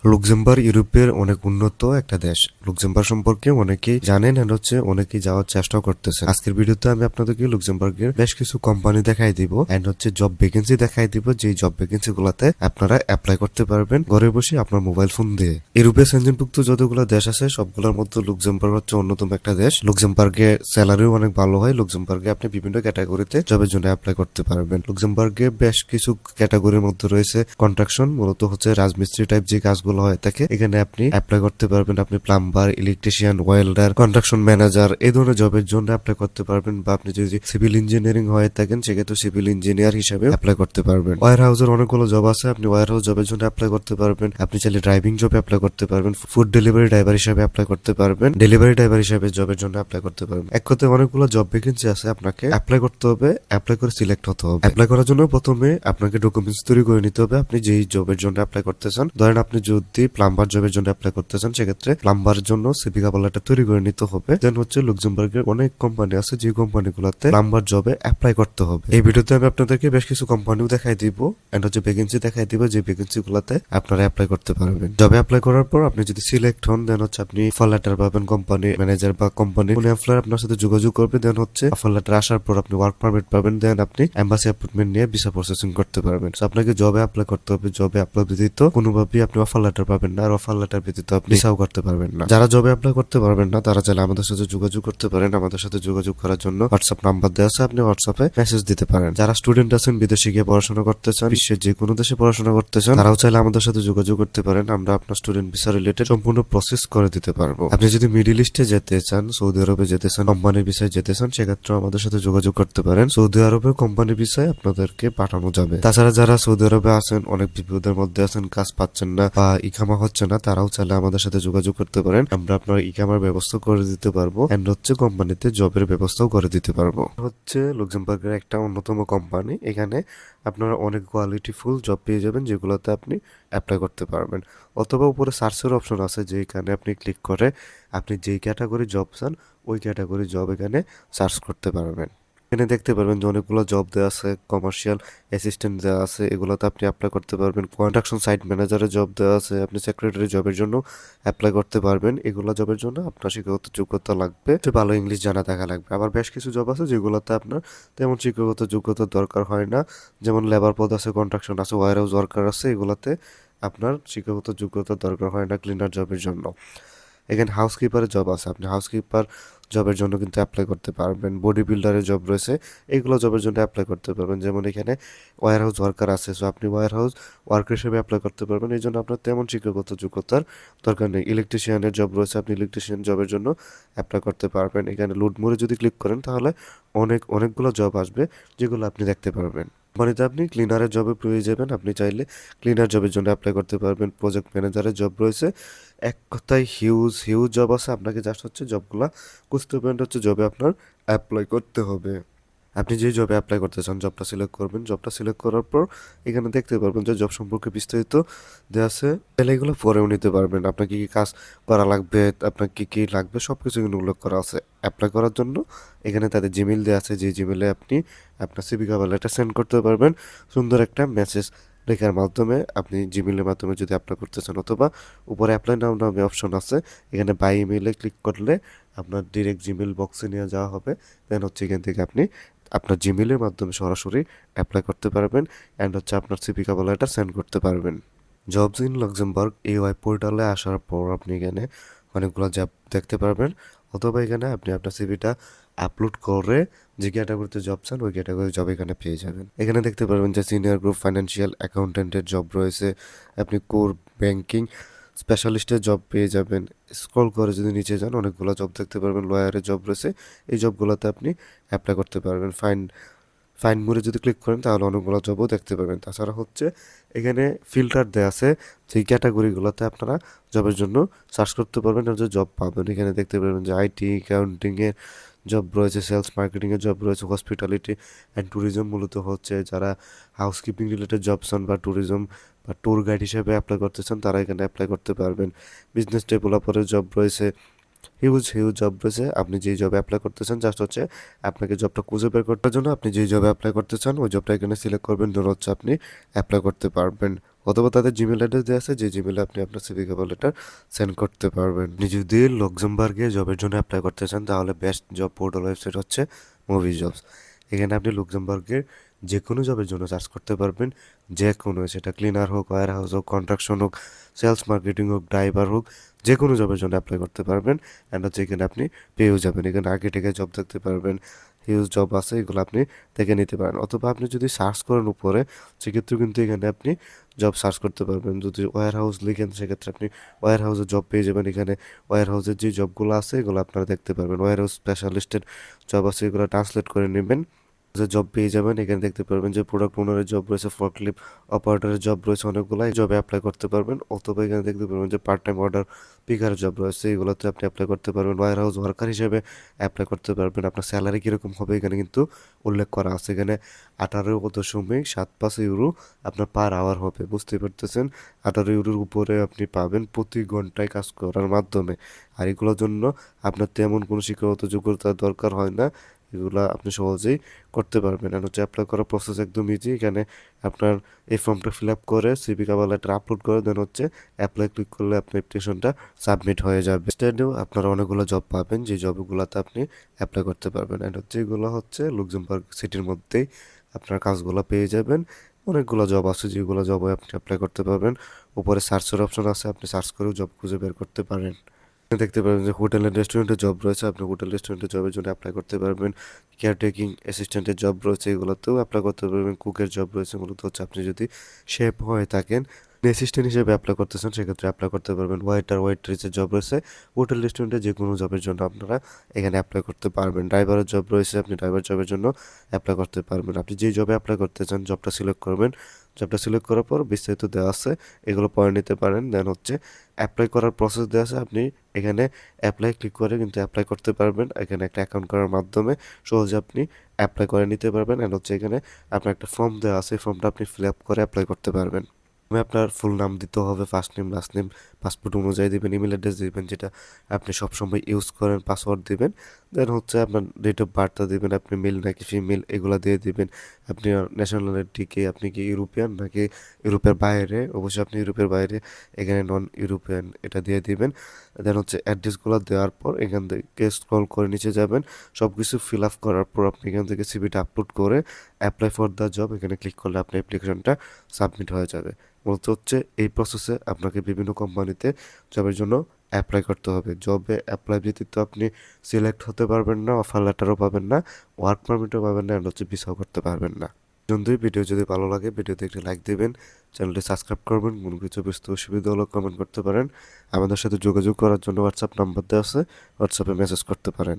Luxembourg ইউরোপের অনেক উন্নত একটা দেশ। লুক্সেমবার্গ সম্পর্কে অনেকেই জানেন আর অনেকেই যাওয়ার চেষ্টাও করতেছে। আজকের ভিডিওতে আমি আপনাদেরকে লুক্সেমবার্গের বেশ কিছু কোম্পানি দেখাই দিব এন্ড জব ভ্যাকেন্সি দেখাই দিব, যে জব ভ্যাকেন্সি গুলাতে আপনারা অ্যাপ্লাই করতে পারবেন ঘরে বসে আপনার মোবাইল ফোন দিয়ে। ইউরোপের সেনজেনভুক্ত যতগুলো দেশ আছে সবগুলোর মধ্যে লুক্সেমবার্গ হচ্ছে অন্যতম একটা দেশ। লুক্সেমবার্গে স্যালারিও অনেক ভালো হয়। লুক্সেমবার্গে আপনি বিভিন্ন ক্যাটাগরিতে জবের জন্য অ্যাপ্লাই করতে পারবেন। লুক্সেমবার্গে বেশ কিছু ক্যাটাগরির মধ্যে রয়েছে কনস্ট্রাকশন, মূলত হচ্ছে রাজমিস্ত্রি টাইপ যে কাজগুলো হয়ে থাকে এখানে আপনি অ্যাপ্লাই করতে পারবেন। আপনি plumber, electrician, welder, construction manager এই ধরনের জবের জন্য অ্যাপ্লাই করতে পারবেন। বা আপনি যদি সিভিল ইঞ্জিনিয়ারিং হয়ে থাকেন সেক্ষেত্রে সিভিল ইঞ্জিনিয়ার হিসেবে অ্যাপ্লাই করতে পারবেন। ওয়্যার হাউসের অনেকগুলো জব আছে, আপনি ওয়্যার হাউস জবের জন্য অ্যাপ্লাই করতে পারবেন। আপনি চাইলে ড্রাইভিং জবে অ্যাপ্লাই করতে পারবেন, ফুড ডেলিভারি ড্রাইভার হিসেবে অ্যাপ্লাই করতে পারবেন, ডেলিভারি ড্রাইভার হিসেবে জবের জন্য অ্যাপ্লাই করতে পারবেন। এক কথায় অনেকগুলো জব ভ্যাকেন্সি আছে, আপনাকে অ্যাপ্লাই করতে হবে, অ্যাপ্লাই করে সিলেক্ট হতে হবে। অ্যাপ্লাই করার জন্য প্রথমে আপনাকে ডকুমেন্টস তৈরি করে নিতে হবে। আপনি যেই জবের জন্য অ্যাপ্লাই করতে চান, ধরেন আপনি যদি প্লাম্বার জবের জন্য অ্যাপ্লাই করতে চান সেক্ষেত্রে প্লাম্বার জন্য সিভি কভার লেটার তৈরি করে নিতে হবে। দেন হচ্ছে লুক্সেমবার্গের অনেক কোম্পানি আছে যে কোম্পানিগুলোতে প্লাম্বার জবে অ্যাপ্লাই করতে হবে। এই ভিডিওতে আমি আপনাদেরকে বেশ কিছু কোম্পানিও দেখাই দিব এন্ড ভ্যাকেন্সি দেখাই দিব, যে ভ্যাকেন্সি গুলাতে আপনারা অ্যাপ্লাই করতে পারবেন। জবে অ্যাপ্লাই করার পর আপনি যদি সিলেক্ট হন দেন হচ্ছে আপনি অফার লেটার পাবেন। কোম্পানি ম্যানেজার বা কোম্পানি কোন এমপ্লয়ার আপনার সাথে যোগাযোগ করবে। দেন হচ্ছে অফার লেটার আসার পর আপনি ওয়ার্ক পারমিট পাবেন। দেন আপনি এম্বাসি অ্যাপয়েন্টমেন্ট নিয়ে ভিসা প্রসেসিং করতে পারবেন। আপনাকে জবে অ্যাপ্লাই করতে হবে। জবে অ্যাপ্লাই ব্যতীত কোনোভাবেই আপনি অফার লেটার পাবেন না, আর অফার লেটার ব্যতীত আপনি ভিসাও করতে পারবেন না। যারা জবে অ্যাপ্লাই করতে পারবেন না তারা চাইলে আমাদের সাথে যোগাযোগ করতে পারেন। আমাদের সাথে যোগাযোগ করার জন্য হোয়াটসঅ্যাপ নাম্বার দেওয়া আছে, আপনি হোয়াটসঅ্যাপে মেসেজ দিতে পারেন। যারা স্টুডেন্ট আছেন, বিদেশে গিয়ে পড়াশোনা করতে চান, বিশ্বের যে কোনো দেশে পড়াশোনা করতে চান, তারাও চাইলে আমাদের সাথে যোগাযোগ করতে পারেন। আমরা আপনার স্টুডেন্ট ভিসা রিলেটেড সম্পূর্ণ প্রসেস করে দিতে পারবো। আপনি যদি মিডিল ইস্টে যেতে চান, সৌদি আরবে যেতে চান, কোম্পানির ভিসায় যেতে চান, সেক্ষেত্রে আমাদের সাথে যোগাযোগ করতে পারেন। সৌদি আরবের কোম্পানি ভিসায় আপনাদেরকে পাঠানো যাবে। তাছাড়া যারা সৌদি আরবে আছেন, অনেক বিপদের মধ্যে আছেন, কাজ পাচ্ছেন না বা ইকামা হচ্ছে না, তারাও চাইলে আমাদের সাথে যোগাযোগ করতে পারেন। আমরা আপনার ইকামার ব্যবস্থা করে দিতে পারবো এন্ড হচ্ছে কোম্পানিতে জবের ব্যবস্থাও করে দিতে পারবো। হচ্ছে লুক্সেমবার্গের একটা অন্যতম কোম্পানি। এখানে আপনারা অনেক কোয়ালিটিফুল জব পেয়ে যাবেন যেগুলোতে আপনি অ্যাপ্লাই করতে পারবেন। অথবা উপরে সার্চের অপশন আছে, যেখানে আপনি ক্লিক করে আপনি যেই ক্যাটাগরি জব চান ওই ক্যাটাগরি জব এখানে সার্চ করতে পারবেন। এখানে দেখতে পারবেন যে অনেকগুলো জব দেওয়া আছে, কমার্শিয়াল অ্যাসিস্ট্যান্ট দেওয়া আছে, এগুলোতে আপনি অ্যাপ্লাই করতে পারবেন। কনস্ট্রাকশন সাইট ম্যানেজারের জব দেওয়া আছে, আপনি সেক্রেটারি জবের জন্য অ্যাপ্লাই করতে পারবেন। এগুলো জবের জন্য আপনার শিক্ষাগত যোগ্যতা লাগবে, ভালো ইংলিশ জানা থাকা লাগবে। আবার বেশ কিছু জব আছে যেগুলোতে আপনার তেমন শিক্ষাগত যোগ্যতার দরকার হয় না, যেমন লেবার পদ আছে, কনস্ট্রাকশন আছে, ওয়্যার হাউস ওয়ার্কার আছে, এগুলোতে আপনার শিক্ষাগত যোগ্যতার দরকার হয় না ক্লিনার জবের জন্য। এখানে হাউসকিপারের জব আছে, আপনি হাউসকিপার জবের জন্য কিন্তু অ্যাপ্লাই করতে পারবেন। বডি বিল্ডারের জব রয়েছে, এইগুলো জবের জন্য অ্যাপ্লাই করতে পারবেন। যেমন এখানে ওয়্যার হাউস ওয়ার্কার আছে, সো আপনি ওয়্যার হাউস ওয়ার্কার হিসেবে অ্যাপ্লাই করতে পারবেন। এই জন্য আপনার তেমন শিক্ষাগত যোগ্যতার দরকার নেই। ইলেকট্রিশিয়ানের জব রয়েছে, আপনি ইলেকট্রিশিয়ান জবের জন্য অ্যাপ্লাই করতে পারবেন। এখানে লুড মোড়ে যদি ক্লিক করেন তাহলে অনেকগুলো জব আসবে যেগুলো আপনি দেখতে পারবেন। কোম্পানিতে আপনি ক্লিনারের জবে পেয়ে যাবেন, আপনি চাইলে ক্লিনার জবের জন্য অ্যাপ্লাই করতে পারবেন। প্রজেক্ট ম্যানেজারের জব রয়েছে। এক কথায় হিউজ হিউজ জব আছে, আপনাকে জাস্ট হচ্ছে জবগুলা খুঁজতে পারেন, হচ্ছে জবে আপনার অ্যাপ্লাই করতে হবে। আপনি যে জবে অ্যাপ্লাই করতে চান জবটা সিলেক্ট করবেন। জবটা সিলেক্ট করার পর এখানে দেখতে পারবেন যে জব সম্পর্কে বিস্তারিত দেওয়া আছে, তাহলে এগুলো পরেও নিতে পারবেন। আপনার কি কি কাজ করা লাগবে, আপনার কি কি লাগবে সবকিছু এখানে উল্লেখ করা আছে। অ্যাপ্লাই করার জন্য এখানে তাদের জিমেইল দেওয়া আছে, যে জিমেইলে আপনি আপনার সিভি কভার লেটার সেন্ড করতে পারবেন সুন্দর একটা মেসেজ লেখার মাধ্যমে। আপনি জিমেইলের মাধ্যমে যদি অ্যাপ্লাই করতে চান, অথবা উপরে অ্যাপ্লাই নাও নামে অপশন আছে, এখানে বাই ইমেইলে ক্লিক করলে আপনার ডিরেক্ট জিমেইল বক্সে নিয়ে যাওয়া হবে। দেন হচ্ছে এখান থেকে আপনি আপনার জিমেইলের মাধ্যমে সরাসরি অ্যাপ্লাই করতে পারবেন অ্যান্ড হচ্ছে আপনার সিভি কভার লেটার সেন্ড করতে পারবেন। জবস ইন লাক্সেমবার্গ এই ওয়েব পোর্টালে আসার পর আপনি এখানে অনেকগুলো জব দেখতে পারবেন, অথবা এখানে আপনি আপনার সিভিটা আপলোড করে যে ক্যাটাগরিতে জব চান ওই ক্যাটাগরি জব এখানে পেয়ে যাবেন। এখানে দেখতে পারবেন যে সিনিয়র গ্রুপ ফাইন্যান্সিয়াল অ্যাকাউন্টেন্টের জব রয়েছে, আপনি কোর ব্যাংকিং স্পেশালিস্টের জব পেয়ে যাবেন। স্ক্রল করে যদি নিচে যান অনেকগুলো জব দেখতে পারবেন, লয়ারের জব রয়েছে, এই জবগুলোতে আপনি অ্যাপ্লাই করতে পারবেন। ফাইন মোড়ে যদি ক্লিক করেন তাহলে অনেকগুলো জবও দেখতে পাবেন। তাছাড়া হচ্ছে এখানে ফিল্টার দেওয়া আছে, যেই ক্যাটাগরিগুলোতে আপনারা জবের জন্য সার্চ করতে পারবেন আর যে জব পাবেন। এখানে দেখতে পারবেন যে আইটি, অ্যাকাউন্টিংয়ের জব রয়েছে, সেলস মার্কেটিংয়ের জব রয়েছে, হসপিটালিটি অ্যান্ড ট্যুরিজম, মূলত হচ্ছে যারা হাউসকিপিং রিলেটেড জব চান বা ট্যুরিজম বা ট্যুর গাইড হিসেবে অ্যাপ্লাই করতে চান তারা এখানে অ্যাপ্লাই করতে পারবেন। বিজনেস ডেভেলপারের জব রয়েছে, হিউজ হিউজ জব রয়েছে। আপনি যেই জবে অ্যাপ্লাই করতে চান জাস্ট হচ্ছে আপনাকে জবটা খুঁজে বের করার জন্য আপনি যেই জবে অ্যাপ্লাই করতে চান ওই জবটা এখানে সিলেক্ট করবেন, ধরুন হচ্ছে আপনি অ্যাপ্লাই করতে পারবেন। অথবা তাদের জিমেল অ্যাড্রেস দেওয়া আছে, যে জিমেলে আপনি আপনার সিভি কভার লেটার সেন্ড করতে পারবেন। আপনি যদি লক্সেমবার্গে জবের জন্য অ্যাপ্লাই করতে চান তাহলে বেস্ট জব পোর্টাল ওয়েবসাইট হচ্ছে মুভি জবস। এখানে আপনি লক্সেমবার্গের যে কোনো জবের জন্য সার্চ করতে পারবেন, যে কোনো, সেটা ক্লিনার হোক, ওয়্যার হাউস হোক, কন্ট্রাকশন হোক, সেলস মার্কেটিং হোক, ড্রাইভার হোক, যে কোনো জবের জন্য অ্যাপ্লাই করতে পারবেন। অ্যান্ড হচ্ছে এখানে আপনি পেয়েও যাবেন। এখানে আগে থেকে জব দেখতে পারবেন, হিউজ জব আছে, এগুলো আপনি দেখে নিতে পারেন। অথবা আপনি যদি সার্চ করেন উপরে, সেক্ষেত্রে কিন্তু এখানে আপনি জব সার্চ করতে পারবেন। যদি ওয়্যার হাউস লিখেন সেক্ষেত্রে আপনি ওয়্যার হাউসের জব পেয়ে যাবেন। এখানে ওয়্যার হাউসের যে জবগুলো আছে এগুলো আপনারা দেখতে পারবেন। ওয়্যার হাউস স্পেশালিস্টের জব আছে, এগুলো ট্রান্সলেট করে নেবেন, যে জব পেয়ে যাবেন। এখানে দেখতে পারবেন যে প্রোডাক্ট ওনারের জব রয়েছে, ফর্কলিফট অপারেটরের জব রয়েছে, অনেকগুলো জবে অ্যাপ্লাই করতে পারবেন। অথবা এখানে দেখতে পারবেন যে পার্ট টাইম অর্ডার পিকারের জব রয়েছে, এগুলোতে আপনি অ্যাপ্লাই করতে পারবেন। ওয়্যার হাউস ওয়ার্কার হিসেবে অ্যাপ্লাই করতে পারবেন। আপনার স্যালারি কীরকম হবে এখানে কিন্তু উল্লেখ করা আছে। এখানে 18.75 ইউরো আপনার পার আওয়ার হবে, বুঝতে পারতেছেন। 18 ইউরোর উপরে আপনি পাবেন প্রতি ঘন্টায় কাজ করার মাধ্যমে। আর এগুলোর জন্য আপনার তেমন কোনো শিক্ষাগত যোগ্যতার দরকার হয় না, এগুলা আপনি সহজেই করতে পারবেন। আর হচ্ছে অ্যাপ্লাই করার প্রসেস একদম ইজি। এখানে আপনার এই ফর্মটা ফিল আপ করে সিভি কভার লেটার আপলোড করে দেন হচ্ছে অ্যাপ্লাই ক্লিক করলে আপনার অ্যাপ্লিকেশনটা সাবমিট হয়ে যাবে। স্টেডেও আপনারা অনেকগুলো জব পাবেন, যে জবগুলোতে আপনি অ্যাপ্লাই করতে পারবেন। অ্যান্ড হচ্ছে এগুলো হচ্ছে লুক্সেমবার্গ সিটির মধ্যেই আপনার কাজগুলো পেয়ে যাবেন। অনেকগুলো জব আছে যেগুলো জবে আপনি অ্যাপ্লাই করতে পারবেন। উপরে সার্চের অপশন আছে, আপনি সার্চ করেও জব খুঁজে বের করতে পারেন। দেখতে পাবেন যে হোটেল অ্যান্ড রেস্টুরেন্টের জব রয়েছে, আপনি হোটেল রেস্টুরেন্টের জবের জন্য অ্যাপ্লাই করতে পারবেন। কেয়ারটেকিং অ্যাসিস্ট্যান্টের জব রয়েছে, এগুলোতেও অ্যাপ্লাই করতে পারবেন। কুকের জব রয়েছে, মূলত হচ্ছে আপনি যদি শেফ হয়ে থাকেন, অ্যাসিস্ট্যান্ট হিসেবে অ্যাপ্লাই করতেছেন, সেক্ষেত্রে অ্যাপ্লাই করতে পারবেন। ওয়েটার ওয়েট্রেসের জব রয়েছে, হোটেল রেস্টুরেন্টে যে কোনো জবের জন্য আপনারা এখানে অ্যাপ্লাই করতে পারবেন। ড্রাইভারের জব রয়েছে, আপনি ড্রাইভার জবের জন্য অ্যাপ্লাই করতে পারবেন। আপনি যে জবে অ্যাপ্লাই করতে চান জবটা সিলেক্ট করবেন, জবটা সিলেক্ট করার পর বিস্তারিত দেওয়া আছে, এগুলো পড়ে নিতে পারেন। দেন হচ্ছে অ্যাপ্লাই করার প্রসেস দেওয়া আছে, আপনি এখানে অ্যাপ্লাই ক্লিক করে কিন্তু অ্যাপ্লাই করতে পারবেন। এখানে একটা অ্যাকাউন্ট করার মাধ্যমে সহজে আপনি অ্যাপ্লাই করে নিতে পারবেন। অ্যান্ড হচ্ছে এখানে আপনার একটা ফর্ম দেওয়া আছে, ফর্মটা আপনি ফিল আপ করে অ্যাপ্লাই করতে পারবেন। আপনার ফুল নাম দিতে হবে, first name, last name, passport অনুযায়ী দিবেন, ইমেল অ্যাড্রেস দিবেন যেটা আপনি সবসময় ইউজ করেন, পাসওয়ার্ড দিবেন। দেন হচ্ছে আপনার ডেট অফ বার্থটা দিবেন, আপনি মেল নাকি ফিমেল এগুলো দিয়ে দিবেন। আপনি ন্যাশনালিটি কি, আপনি কি ইউরোপিয়ান নাকি ইউরোপের বাইরে, অবশ্যই আপনি ইউরোপের বাইরে, এখানে নন ইউরোপিয়ান এটা দিয়ে দিবেন। দেন হচ্ছে অ্যাড্রেসগুলো দেওয়ার পর এখান থেকে স্ক্রল করে নিচে যাবেন, সব কিছু ফিল আপ করার পর আপনি এখান থেকে সিভিটা আপলোড করে অ্যাপ্লাই ফর দ্য জব এখানে ক্লিক করলে আপনার অ্যাপ্লিকেশনটা সাবমিট হয়ে যাবে। মূলত হচ্ছে এই প্রসেসে আপনাকে বিভিন্ন কোম্পানিতে জবের জন্য অ্যাপ্লাই করতে হবে। জবে অ্যাপ্লাই ব্যতীত আপনি সিলেক্ট হতে পারবেন না, অফার লেটারও পাবেন না, ওয়ার্ক পারমিটও পাবেন না, আর হচ্ছে ভিসাও করতে পারবেন না। যদি ভিডিও যদি ভালো লাগে ভিডিওতে একটি লাইক দেবেন, চ্যানেলটি সাবস্ক্রাইব করবেন, কোনো কিছু বুঝতে অসুবিধা হলে কমেন্ট করতে পারেন। আমাদের সাথে যোগাযোগ করার জন্য হোয়াটসঅ্যাপ নাম্বার দেওয়া আছে, হোয়াটসঅ্যাপে মেসেজ করতে পারেন।